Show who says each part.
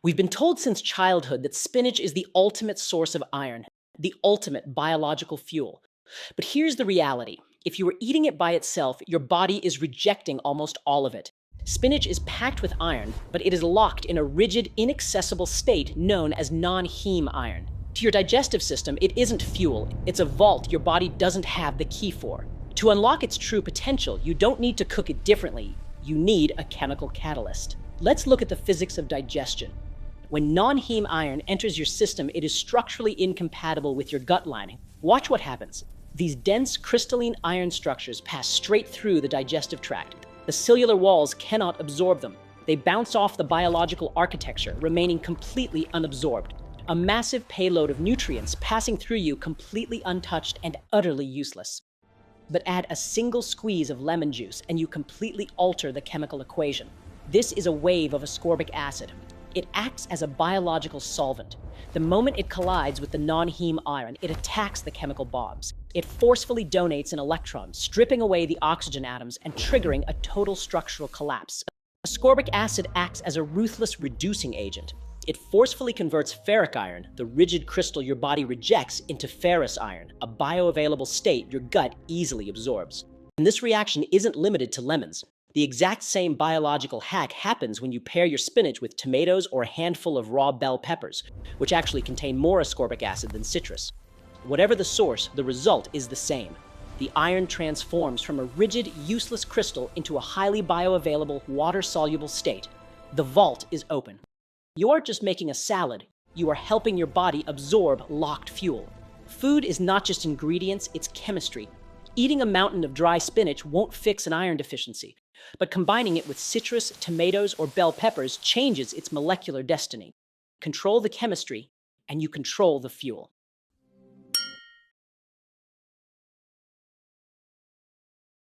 Speaker 1: We've been told since childhood that spinach is the ultimate source of iron, the ultimate biological fuel. But here's the reality. If you were eating it by itself, your body is rejecting almost all of it. Spinach is packed with iron, but it is locked in a rigid, inaccessible state known as non-heme iron. To your digestive system, it isn't fuel, it's a vault your body doesn't have the key for. To unlock its true potential, you don't need to cook it differently, you need a chemical catalyst. Let's look at the physics of digestion. When non-heme iron enters your system, it is structurally incompatible with your gut lining. Watch what happens. These dense crystalline iron structures pass straight through the digestive tract. The cellular walls cannot absorb them. They bounce off the biological architecture, remaining completely unabsorbed. A massive payload of nutrients passing through you completely untouched and utterly useless. But add a single squeeze of lemon juice and you completely alter the chemical equation. This is a wave of ascorbic acid. It acts as a biological solvent. The moment it collides with the non-heme iron, it attacks the chemical bonds. It forcefully donates an electron, stripping away the oxygen atoms and triggering a total structural collapse. Ascorbic acid acts as a ruthless reducing agent. It forcefully converts ferric iron, the rigid crystal your body rejects, into ferrous iron, a bioavailable state your gut easily absorbs. And this reaction isn't limited to lemons. The exact same biological hack happens when you pair your spinach with tomatoes or a handful of raw bell peppers, which actually contain more ascorbic acid than citrus. Whatever the source, the result is the same. The iron transforms from a rigid, useless crystal into a highly bioavailable, water-soluble state. The vault is open. You aren't just making a salad, you are helping your body absorb locked fuel. Food is not just ingredients, it's chemistry. Eating a mountain of dry spinach won't fix an iron deficiency, but combining it with citrus, tomatoes, or bell peppers changes its molecular destiny. Control the chemistry, and you control the fuel.